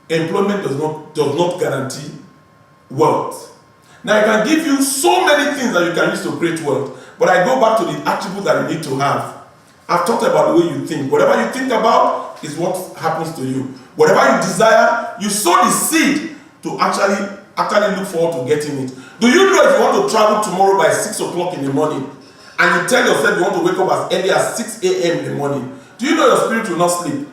employment does not guarantee wealth. Now, I can give you so many things that you can use to create wealth, but I go back to the attributes that you need to have. I've talked about the way you think. Whatever you think about is what happens to you. Whatever you desire, you sow the seed to actually look forward to getting it. Do you know if you want to travel tomorrow by 6 o'clock in the morning, and you tell yourself you want to wake up as early as 6 a.m. in the morning, do you know your spirit will not sleep?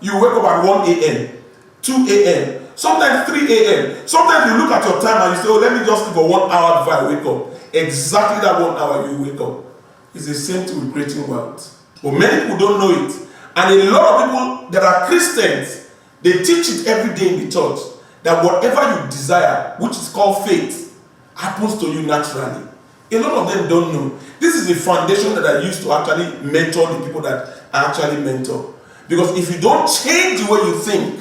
You wake up at 1 a.m., 2 a.m., sometimes 3 a.m. Sometimes you look at your time and you say, oh, let me just sleep for 1 hour before I wake up. Exactly that 1 hour you wake up. It's the same thing with creating wealth. But many people don't know it. And a lot of people that are Christians, they teach it every day in the church, that whatever you desire, which is called faith, happens to you naturally. A lot of them don't know. This is the foundation that I use to actually mentor the people that I actually mentor. Because if you don't change the way you think,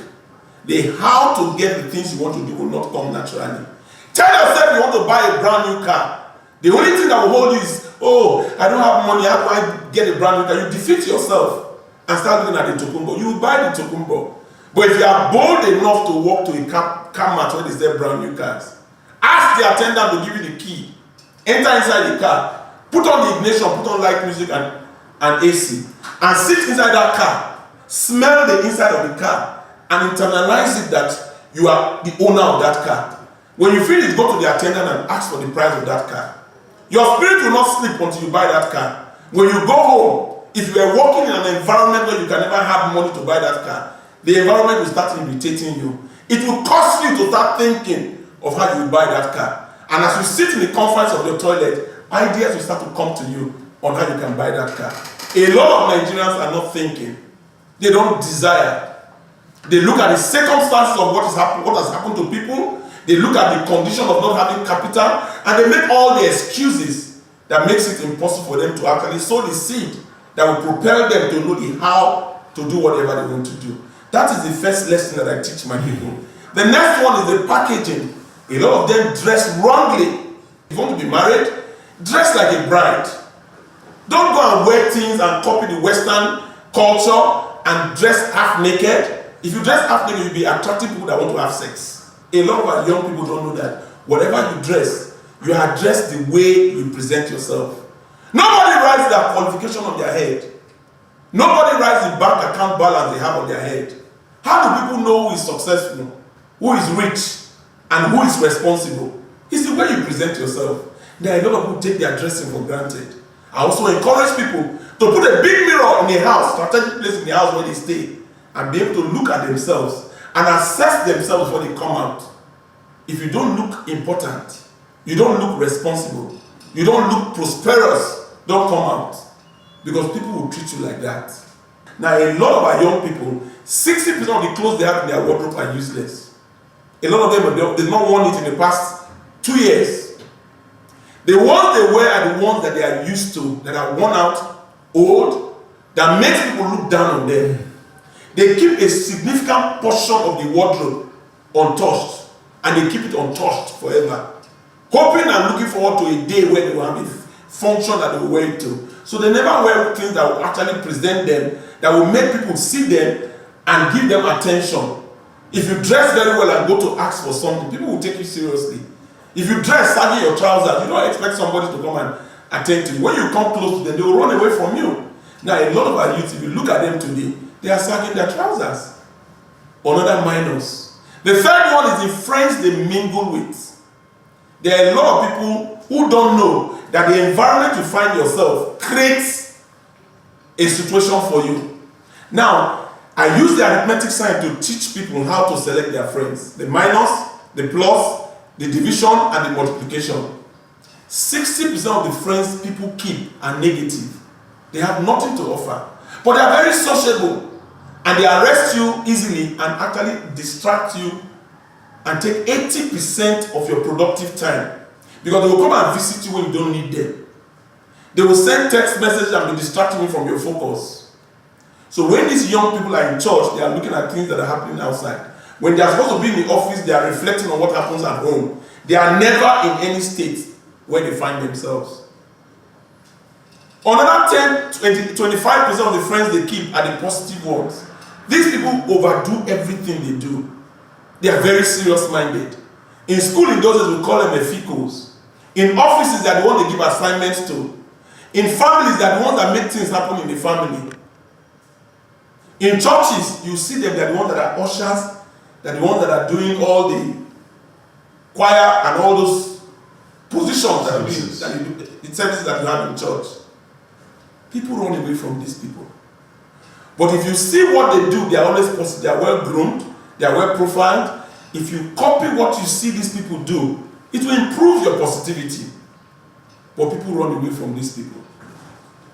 the how to get the things you want to do will not come naturally. Tell yourself you want to buy a brand new car. The only thing that will hold you is, oh, I don't have money, how do I get a brand new car? You defeat yourself and start looking at the Tokumbo. You will buy the Tokumbo. But if you are bold enough to walk to a car match where they sell brand new cars, ask the attendant to give you the key. Enter inside the car, put on the ignition, put on light music and AC, and sit inside that car. Smell the inside of the car and internalize it that you are the owner of that car. When you feel it, go to the attendant and ask for the price of that car. Your spirit will not sleep until you buy that car. When you go home, if you are working in an environment where you can never have money to buy that car, the environment will start irritating you. It will cause you to start thinking of how you will buy that car. And as you sit in the comfort of your toilet, ideas will start to come to you on how you can buy that car. A lot of Nigerians are not thinking. They don't desire. They look at the circumstances of what has happened to people. They look at the condition of not having capital, and they make all the excuses that makes it impossible for them to actually sow the seed that will propel them to know the how to do whatever they want to do. That is the first lesson that I teach my people. The next one is the packaging. A lot of them dress wrongly. If you want to be married, dress like a bride. Don't go and wear things and copy the Western culture and dress half naked. If you dress half naked, you'll be attracting people that want to have sex. A lot of our young people don't know that whatever you dress, you are dressed the way you present yourself. Nobody writes their qualification on their head. Nobody writes the bank account balance they have on their head. How do people know who is successful, who is rich, and who is responsible? It's the way you present yourself. There are a lot of people who take their dressing for granted. I also encourage people to put a big mirror in a house, strategic place in the house where they stay, and be able to look at themselves and assess themselves when they come out. If you don't look important, you don't look responsible, you don't look prosperous, don't come out. Because people will treat you like that. Now, a lot of our young people, 60% of the clothes they have in their wardrobe are useless. A lot of them, they've not worn it in the past 2 years. The ones they wear are the ones that they are used to, that are worn out, old, that makes people look down on them. They keep a significant portion of the wardrobe untouched, and they keep it untouched forever, hoping and looking forward to a day where they will have a function that they will wear it to. So they never wear things that will actually present them, that will make people see them and give them attention. If you dress very well and go to ask for something, people will take you seriously. If you dress sagging your trousers, you don't expect somebody to come and attend to you. When you come close to them, they will run away from you. Now, a lot of our youth, if you look at them today, they are sagging their trousers. Another minus. The third one is the friends they mingle with. There are a lot of people who don't know that the environment you find yourself creates a situation for you. Now, I use the arithmetic sign to teach people how to select their friends. The minus, the plus, the division, and the multiplication. 60% of the friends people keep are negative. They have nothing to offer. But they are very sociable. And they arrest you easily and actually distract you and take 80% of your productive time. Because they will come and visit you when you don't need them. They will send text messages and be distracting you from your focus. So when these young people are in church, they are looking at things that are happening outside. When they are supposed to be in the office, they are reflecting on what happens at home. They are never in any state where they find themselves. Another 10, 20, 25% of the friends they keep are the positive ones. These people overdo everything they do. They are very serious-minded. In school, in those days, we call them efficos. In offices, they are the ones they give assignments to. In families, they are the ones that make things happen in the family. In churches, you see them, they are the ones that are ushers, they are the ones that are doing all the choir and all those positions that you do, the services that you have in church. People run away from these people. But if you see what they do, they are always positive, they are well groomed, they are well profiled. If you copy what you see these people do, it will improve your positivity. But people run away from these people.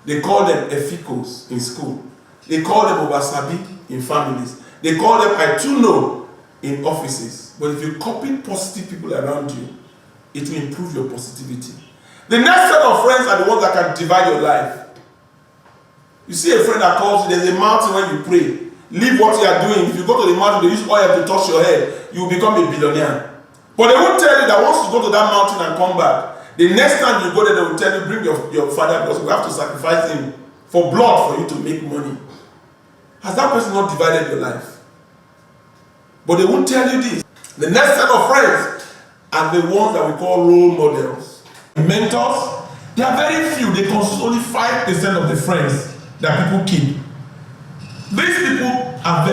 They call them efficos in school. They call them obasabi in families. They call them I too know in offices. But if you copy positive people around you, it will improve your positivity. The next set of friends are the ones that can divide your life. You see a friend that calls you, there's a mountain when you pray. Leave what you are doing. If you go to the mountain, they use oil to touch your head, you will become a billionaire. But they won't tell you that once you go to that mountain and come back, the next time you go there, they will tell you, bring your father because we have to sacrifice him for blood for you to make money. Has that person not divided your life? But they won't tell you this. The next set of friends are the ones that we call role models. Mentors, they are very few. They constitute only 5% of the friends that people keep. These people are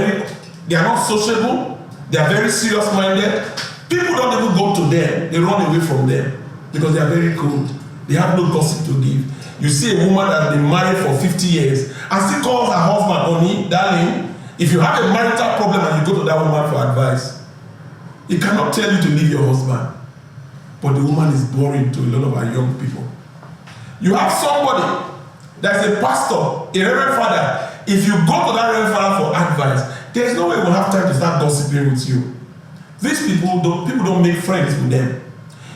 they are not sociable. They are very serious-minded. People don't even go to them. They run away from them because they are very cold. They have no gossip to give. You see a woman that has been married for 50 years and still calls her husband, honey, darling. If you have a marital problem and you go to that woman for advice, he cannot tell you to leave your husband. But the woman is boring to a lot of our young people. You have somebody that's a pastor, a reverend father. If you go to that reverend father for advice, there's no way we'll have time to start gossiping with you. These people don't make friends with them.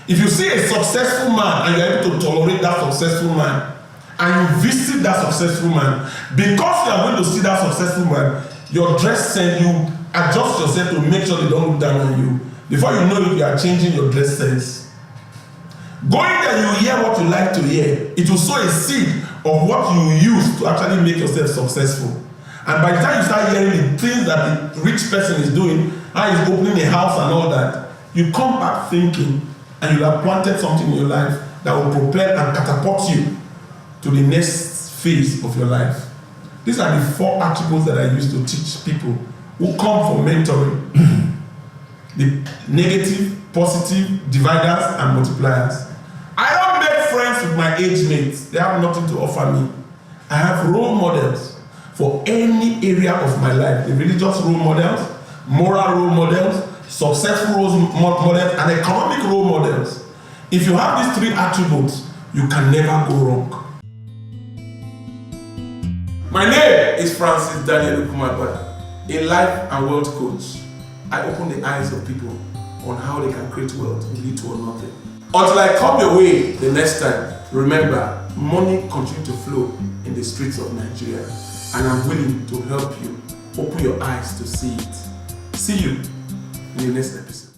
If you see a successful man and you're able to tolerate that successful man, and you visit that successful man, because you are going to see that successful man, your dress sense, you adjust yourself to make sure they don't look down on you. Before you know it, you are changing your dress sense. Going there, you hear what you like to hear. It will sow a seed of what you use to actually make yourself successful. And by the time you start hearing the things that the rich person is doing, how he's opening a house and all that, you come back thinking, and you have planted something in your life that will propel and catapult you to the next phase of your life. These are the 4 attributes that I use to teach people who come for mentoring. The negative, positive, dividers, and multipliers. I don't make friends with my age mates. They have nothing to offer me. I have role models for any area of my life. The religious role models, moral role models, successful role models, and economic role models. If you have these 3 attributes, you can never go wrong. My name is Francis Daniel Okumagbada, a life and wealth coach. I open the eyes of people on how they can create wealth with little or nothing. Until I come your way the next time, remember, money continues to flow in the streets of Nigeria, and I'm willing to help you open your eyes to see it. See you in the next episode.